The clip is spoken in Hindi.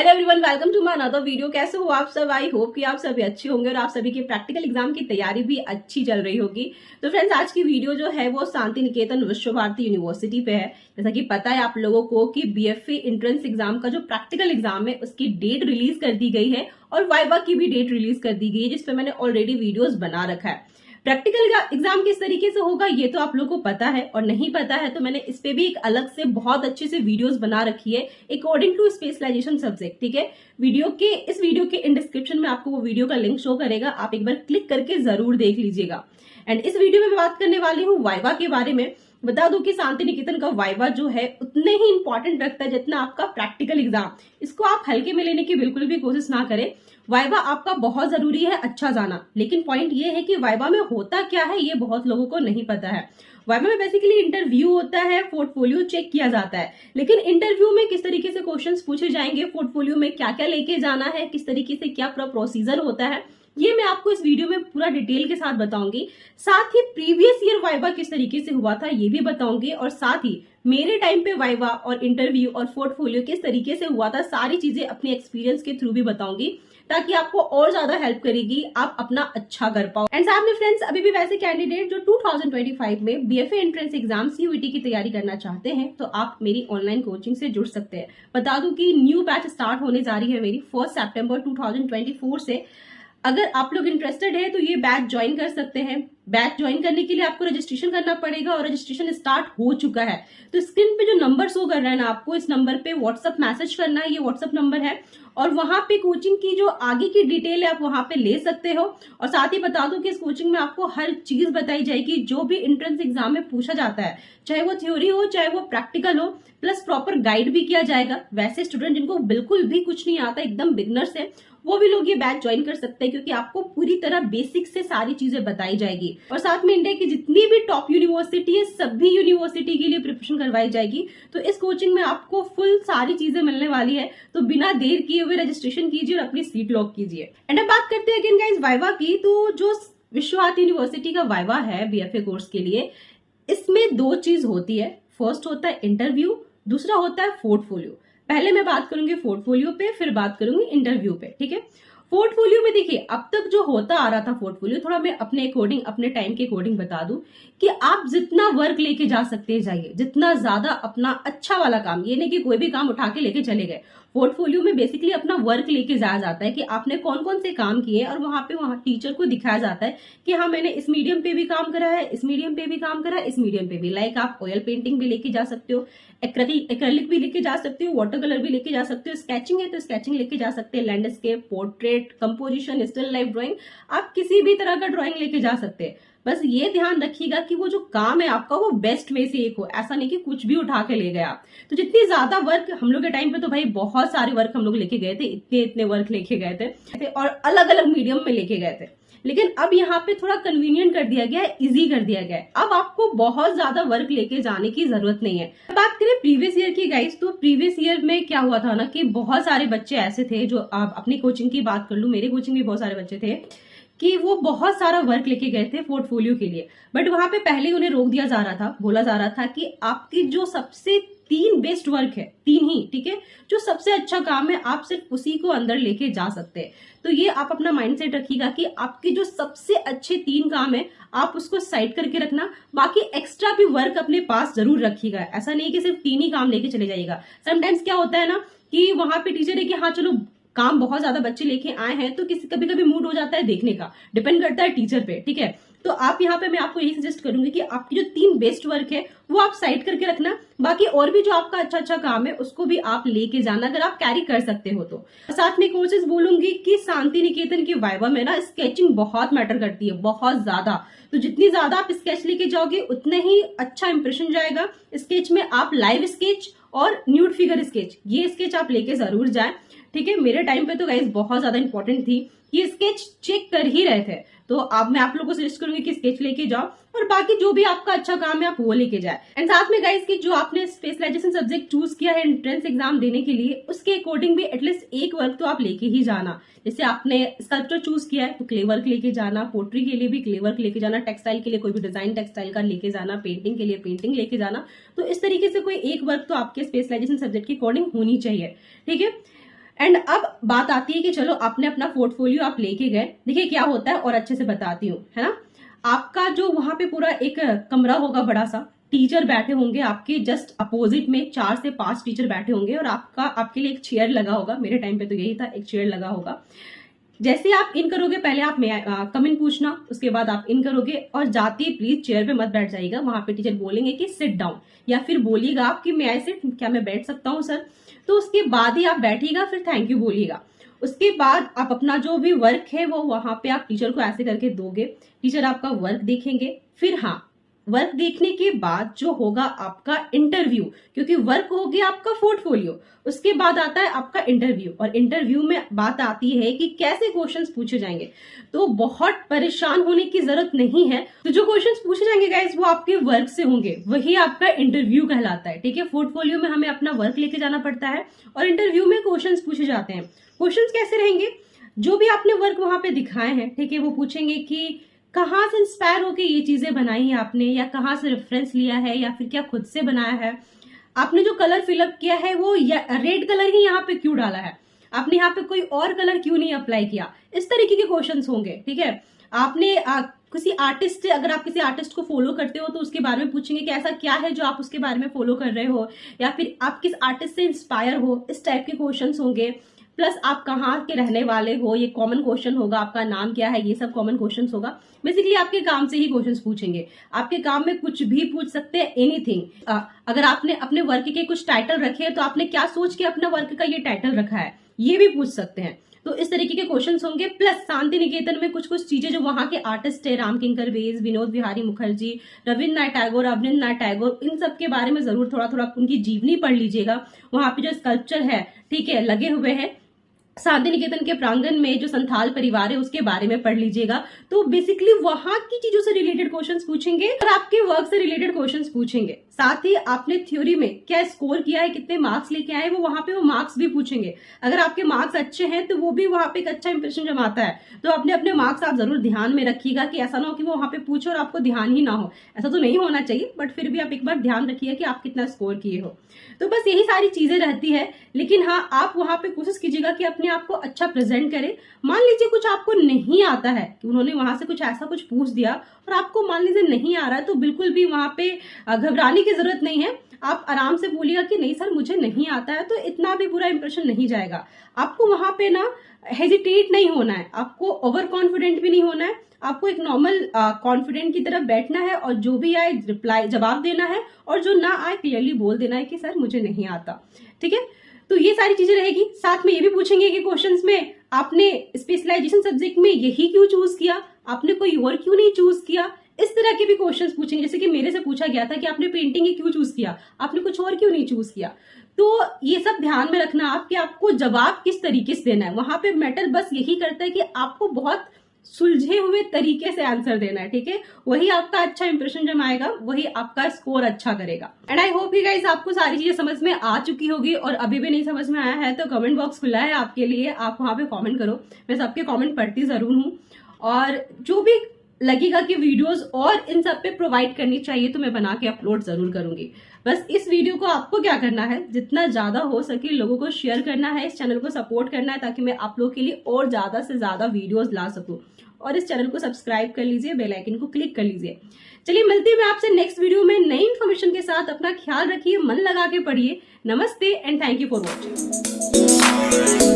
Hello everyone, welcome to my another video. कैसे हो आप सब? आई होप कि आप सभी अच्छे होंगे और आप सभी की प्रैक्टिकल एग्जाम की तैयारी भी अच्छी चल रही होगी। तो फ्रेंड्स, आज की वीडियो जो है वो शांति निकेतन विश्व भारती यूनिवर्सिटी पे है। जैसा कि पता है आप लोगों को कि बीएफए एंट्रेंस एग्जाम का जो प्रैक्टिकल एग्जाम है उसकी डेट रिलीज कर दी गई है और वाइवा की भी डेट रिलीज कर दी गई है, जिसपे मैंने ऑलरेडी वीडियोज बना रखा है। प्रैक्टिकल एग्जाम किस तरीके से होगा ये तो आप लोगों को पता है, और नहीं पता है तो मैंने इस पे भी एक अलग से बहुत अच्छे से वीडियोस बना रखी है अकॉर्डिंग टू स्पेशलाइजेशन सब्जेक्ट। ठीक है, इस वीडियो के इन डिस्क्रिप्शन में आपको वो वीडियो का लिंक शो करेगा, आप एक बार क्लिक करके जरूर देख लीजिएगा। एंड इस वीडियो में मैं बात करने वाली हूँ वाइवा के बारे में। बता दूं कि शांति निकेतन का वाइवा जो है उतने ही इंपॉर्टेंट रखता है जितना आपका प्रैक्टिकल एग्जाम। इसको आप हल्के में लेने की बिल्कुल भी कोशिश ना करें। वाइवा आपका बहुत जरूरी है अच्छा जाना, लेकिन पॉइंट ये है कि वाइवा में होता क्या है ये बहुत लोगों को नहीं पता है। वाइवा में बेसिकली इंटरव्यू होता है, पोर्टफोलियो चेक किया जाता है, लेकिन इंटरव्यू में किस तरीके से क्वेश्चंस पूछे जाएंगे, पोर्टफोलियो में क्या क्या लेके जाना है, किस तरीके से क्या पूरा प्रोसीजर होता है, ये मैं आपको इस वीडियो में पूरा डिटेल के साथ बताऊंगी। साथ ही प्रीवियस ईयर वाइवा किस तरीके से हुआ था ये भी बताऊंगी, और साथ ही मेरे टाइम पे वाइवा और इंटरव्यू और पोर्टफोलियो किस तरीके से हुआ था, सारी चीजें अपने एक्सपीरियंस के थ्रू भी बताऊंगी, ताकि आपको और ज्यादा हेल्प करेगी, आप अपना अच्छा कर पाओ। एंड साथ में फ्रेंड्स, अभी भी वैसे कैंडिडेट जो 2025 में बीएफए एंट्रेंस एग्जाम सीयूईटी की तैयारी करना चाहते हैं तो आप मेरी ऑनलाइन कोचिंग से जुड़ सकते हैं। बता दूं कि न्यू बैच स्टार्ट होने जा रही है मेरी 1 सितंबर 2024 से। अगर आप लोग इंटरेस्टेड है तो ये बैच ज्वाइन कर सकते हैं। बैच ज्वाइन करने के लिए आपको रजिस्ट्रेशन करना पड़ेगा और रजिस्ट्रेशन स्टार्ट हो चुका है। तो स्क्रीन पे जो नंबर शो कर रहा है ना, आपको इस नंबर पे व्हाट्सएप मैसेज करना है, ये व्हाट्सएप नंबर है, और वहां पे कोचिंग की जो आगे की डिटेल है आप वहां पे ले सकते हो। और साथ ही बता दूं कि इस कोचिंग में आपको हर चीज बताई जाएगी जो भी एंट्रेंस एग्जाम में पूछा जाता है, चाहे वो थ्योरी हो चाहे वो प्रैक्टिकल हो, प्लस प्रॉपर गाइड भी किया जाएगा। वैसे स्टूडेंट जिनको बिल्कुल भी कुछ नहीं आता, एकदम बिगनर्स है, वो भी लोग ये बैच ज्वाइन कर सकते हैं, क्योंकि आपको पूरी तरह बेसिक से सारी चीजें बताई जाएगी। और साथ में इंडिया की जितनी भी टॉप यूनिवर्सिटी है सभी यूनिवर्सिटी के लिए प्रिपरेशन करवाई जाएगी। तो इस कोचिंग में आपको फुल सारी चीजें मिलने वाली है। तो बिना देर किए हुए रजिस्ट्रेशन कीजिए और अपनी सीट लॉक कीजिए। एंड अब बात करते हैं अगेन गाइस वाइवा की। तो जो विश्व भारती यूनिवर्सिटी का वाइवा है बीएफए कोर्स के लिए, इसमें दो चीज होती है। फर्स्ट होता है इंटरव्यू, दूसरा होता है पोर्टफोलियो। पहले मैं बात करूंगी पोर्टफोलियो पे, फिर बात करूंगी इंटरव्यू पे। ठीक है, पोर्टफोलियो में देखिए अब तक जो होता आ रहा था पोर्टफोलियो, थोड़ा मैं अपने अकॉर्डिंग अपने टाइम के अकॉर्डिंग बता दूं कि आप जितना वर्क लेके जा सकते हैं जाइए, जितना ज्यादा अपना अच्छा वाला काम, ये नहीं कि कोई भी काम उठा के लेके चले गए। पोर्टफोलियो में बेसिकली अपना वर्क लेके जाया जाता है कि आपने कौन कौन से काम किए, और वहां टीचर को दिखाया जाता है कि हाँ मैंने इस मीडियम पे भी काम करा है, इस मीडियम पे भी काम करा है, इस मीडियम पे भी। लाइक आप ऑयल पेंटिंग भी लेके जा सकते हो, एक्रेलिक भी लेके जा सकते हो, वाटर कलर भी लेके जा सकते हो, स्केचिंग है तो स्केचिंग लेके जा सकते हैं, landscape, portrait, composition, still life drawing, आप किसी भी तरह का ड्राइंग लेके जा सकते हैं। बस ये ध्यान रखिएगा कि वो जो काम है आपका वो बेस्ट में से एक हो, ऐसा नहीं कि कुछ भी उठा के ले गए आप। तो जितनी ज्यादा वर्क हम लोग के टाइम पे, तो भाई बहुत सारे वर्क हम लोग लेके गए थे, इतने इतने वर्क लेके गए थे और अलग अलग मीडियम में लेके गए थे। लेकिन अब यहाँ पे थोड़ा कन्वीनियंट कर दिया गया है, इजी कर दिया गया है। अब आपको बहुत ज्यादा वर्क लेके जाने की जरूरत नहीं है। बात करें प्रीवियस ईयर की गाइस, तो प्रीवियस ईयर में क्या हुआ था ना कि बहुत सारे बच्चे ऐसे थे, जो आप अपनी कोचिंग की बात कर लूं, मेरे कोचिंग में बहुत सारे बच्चे थे कि वो बहुत सारा वर्क लेके गए थे पोर्टफोलियो के लिए, बट वहां पे पहले उन्हें रोक दिया जा रहा था। बोला जा रहा था कि आपकी जो सबसे 3 बेस्ट वर्क है, 3 ही, ठीक है, जो सबसे अच्छा काम है आप सिर्फ उसी को अंदर लेके जा सकते हैं। तो ये आप अपना माइंडसेट रखिएगा कि आपके जो सबसे अच्छे 3 काम है आप उसको साइड करके रखना, बाकी एक्स्ट्रा भी वर्क अपने पास जरूर रखिएगा। ऐसा नहीं कि सिर्फ 3 ही काम लेके चले जाइएगा। समटाइम्स क्या होता है ना कि वहां पे टीचर है कि हाँ चलो काम बहुत ज्यादा बच्चे लेके आए हैं, तो किसी कभी कभी मूड हो जाता है देखने का, डिपेंड करता है टीचर पे। ठीक है, तो आप यहाँ पे मैं आपको यही सजेस्ट करूंगी कि आपकी जो 3 बेस्ट वर्क है वो आप साइड करके रखना, बाकी और भी जो आपका अच्छा अच्छा काम है उसको भी आप लेके जाना, अगर आप कैरी कर सकते हो तो। साथ में कोर्सेज बोलूंगी कि शांति निकेतन की वाइवा में ना स्केचिंग बहुत मैटर करती है, बहुत ज्यादा। तो जितनी ज्यादा आप स्केच लेके जाओगे उतने ही अच्छा इंप्रेशन जाएगा। स्केच में आप लाइव स्केच और न्यूड फिगर स्केच, ये स्केच आप लेके जरूर जाए। ठीक है, मेरे टाइम पे तो गाइस बहुत ज्यादा इंपॉर्टेंट थी, ये स्केच चेक कर ही रहे थे। तो अब मैं आप लोगों को सजेस्ट करूंगी कि स्केच लेके जाओ, और बाकी जो भी आपका अच्छा काम है आप वो लेके जाए। एंड साथ में गाइस कि जो आपने स्पेशलाइजेशन सब्जेक्ट चूज किया है एंट्रेंस एग्जाम देने के लिए, उसके अकॉर्डिंग भी एटलीस्ट एक वर्क तो आप लेके ही जाना। जैसे आपने स्कल्पचर चूज किया है तो क्ले वर्क लेके जाना, पोट्री के लिए भी क्ले वर्क लेके जाना, टेक्सटाइल के लिए कोई भी डिजाइन टेक्सटाइल का लेके जाना, पेंटिंग के लिए पेंटिंग लेके जाना। तो इस तरीके से कोई एक वर्क तो आपके स्पेशलाइजेशन सब्जेक्ट के अकॉर्डिंग होनी चाहिए। ठीक है, एंड अब बात आती है कि चलो आपने अपना पोर्टफोलियो आप लेके गए, देखिए क्या होता है और अच्छे से बताती हूँ, है ना। आपका जो वहां पे पूरा एक कमरा होगा बड़ा सा, टीचर बैठे होंगे आपके जस्ट अपोजिट में, 4 से 5 टीचर बैठे होंगे और आपके लिए एक चेयर लगा होगा। मेरे टाइम पे तो यही था, एक चेयर लगा होगा। जैसे आप इन करोगे, पहले आप कम इन पूछना, उसके बाद आप इन करोगे और जाते ही प्लीज चेयर पे मत बैठ जाइएगा। वहां पे टीचर बोलेंगे कि सिट डाउन, या फिर बोलिएगा आप कि मैं आई सिट, क्या मैं बैठ सकता हूँ सर। तो उसके बाद ही आप बैठिएगा, फिर थैंक यू बोलिएगा। उसके बाद आप अपना जो भी वर्क है वो वहां पे आप टीचर को ऐसे करके दोगे, टीचर आपका वर्क देखेंगे। फिर हाँ, वर्क देखने के बाद जो होगा आपका इंटरव्यू, क्योंकि वर्क हो गया आपका पोर्टफोलियो, उसके बाद आता है आपका इंटरव्यू। और इंटरव्यू में बात आती है कि कैसे क्वेश्चंस पूछे जाएंगे। तो बहुत परेशान होने की जरूरत नहीं है। तो जो क्वेश्चंस पूछे जाएंगे गाइस वो आपके वर्क से होंगे, वही आपका इंटरव्यू कहलाता है, ठीक है। पोर्टफोलियो में हमें अपना वर्क लेके जाना पड़ता है और इंटरव्यू में क्वेश्चंस पूछे जाते हैं। क्वेश्चंस कैसे रहेंगे, जो भी आपने वर्क वहां पे दिखाए हैं, ठीक है, वो पूछेंगे कि कहाँ से इंस्पायर होके ये चीजें बनाई है आपने, या कहाँ से रेफरेंस लिया है, या फिर क्या खुद से बनाया है। आपने जो कलर फिलअप किया है वो रेड कलर ही यहाँ पे क्यों डाला है, आपने यहाँ पे कोई और कलर क्यों नहीं अप्लाई किया। इस तरीके के क्वेश्चंस होंगे, ठीक है। आपने किसी आर्टिस्ट, अगर आप किसी आर्टिस्ट को फॉलो करते हो तो उसके बारे में पूछेंगे कि ऐसा क्या है जो आप उसके बारे में फॉलो कर रहे हो, या फिर आप किस आर्टिस्ट से इंस्पायर हो। इस टाइप के क्वेश्चंस होंगे। प्लस आप कहाँ के रहने वाले हो, ये कॉमन क्वेश्चन होगा। आपका नाम क्या है, ये सब कॉमन क्वेश्चन होगा। बेसिकली आपके काम से ही क्वेश्चंस पूछेंगे। आपके काम में कुछ भी पूछ सकते हैं, एनीथिंग। अगर आपने अपने वर्क के कुछ टाइटल रखे हैं तो आपने क्या सोच के अपना वर्क का ये टाइटल रखा है, ये भी पूछ सकते हैं। तो इस तरीके के क्वेश्चंस होंगे। प्लस शांति निकेतन में कुछ कुछ चीजें जो वहां के आर्टिस्ट है, रामकिंकर बेस, विनोद बिहारी मुखर्जी, रविन्द्रनाथ टैगोर, अवनिंद्रनाथ टैगोर, इन सब के बारे में जरूर थोड़ा थोड़ा उनकी जीवनी पढ़ लीजिएगा। वहां पे जो स्कल्पचर है, ठीक है, लगे हुए हैं शांति निकेतन के प्रांगण में, जो संथाल परिवार है उसके बारे में पढ़ लीजिएगा। तो बेसिकली वहां की चीजों से रिलेटेड क्वेश्चंस पूछेंगे और आपके वर्क से रिलेटेड क्वेश्चंस पूछेंगे। साथ ही आपने थ्योरी में क्या स्कोर किया है, कितने मार्क्स लेके आए, वो वहां पे वो मार्क्स भी पूछेंगे। अगर आपके मार्क्स अच्छे हैं तो वो भी वहां पे एक अच्छा इंप्रेशन जमाता है। तो अपने अपने मार्क्स आप जरूर ध्यान में रखिएगा कि ऐसा ना हो कि वो वहां पे पूछे और आपको ध्यान ही ना हो। ऐसा तो नहीं होना चाहिए, बट फिर भी आप एक बार ध्यान रखिए कि आप कितना स्कोर किए हो। तो बस यही सारी चीजें रहती है। लेकिन हाँ, आप वहां पे कोशिश कीजिएगा कि अपने आप को अच्छा प्रेजेंट करें। मान लीजिए कुछ आपको नहीं आता है, कि उन्होंने वहां से कुछ ऐसा कुछ पूछ दिया और आपको मान लीजिए नहीं आ रहा है, तो बिल्कुल भी वहां पे घबराने की जरूरत नहीं है। आप आराम से बोलिएगा कि नहीं सर मुझे नहीं आता है, तो इतना भी बुरा इंप्रेशन नहीं जाएगा। आपको वहां पे ना हेजिटेट नहीं होना है, आपको ओवर कॉन्फिडेंट भी नहीं होना है। आपको एक नॉर्मल कॉन्फिडेंट की तरफ बैठना है और जो भी आए रिप्लाई जवाब देना है, और जो ना आए क्लियरली बोल देना है कि सर मुझे नहीं आता, ठीक है। तो ये सारी चीजें रहेगी। साथ में ये भी पूछेंगे कि क्वेश्चंस में आपने स्पेशलाइजेशन सब्जेक्ट में यही क्यों चूज किया, आपने कोई और क्यों नहीं चूज किया। इस तरह के भी क्वेश्चंस पूछेंगे। जैसे कि मेरे से पूछा गया था कि आपने पेंटिंग ही क्यों चूज किया, आपने कुछ और क्यों नहीं चूज किया। तो ये सब ध्यान में रखना आप कि आपको जवाब किस तरीके से देना है। वहां पे मैटर बस यही करता है कि आपको बहुत सुलझे हुए तरीके से आंसर देना है, ठीक है। वही आपका अच्छा इंप्रेशन जमाएगा, वही आपका स्कोर अच्छा करेगा। And I hope you guys आपको सारी चीजें समझ में आ चुकी होगी, और अभी भी नहीं समझ में आया है तो कमेंट बॉक्स खुला है आपके लिए, आप वहां पे कमेंट करो। मैं सबके कमेंट पढ़ती जरूर हूँ, और जो भी लगेगा कि वीडियोस और इन सब पे प्रोवाइड करनी चाहिए तो मैं बना के अपलोड जरूर करूंगी। बस इस वीडियो को आपको क्या करना है, जितना ज्यादा हो सके लोगों को शेयर करना है, इस चैनल को सपोर्ट करना है, ताकि मैं आप लोगों के लिए और ज्यादा से ज्यादा वीडियोस ला सकूं। और इस चैनल को सब्सक्राइब कर लीजिए, बेल आइकन को क्लिक कर लीजिए। चलिए मिलती हूँ मैं आपसे नेक्स्ट वीडियो में नई इन्फॉर्मेशन के साथ। अपना ख्याल रखिए, मन लगा के पढ़िए। नमस्ते and thank you for watching.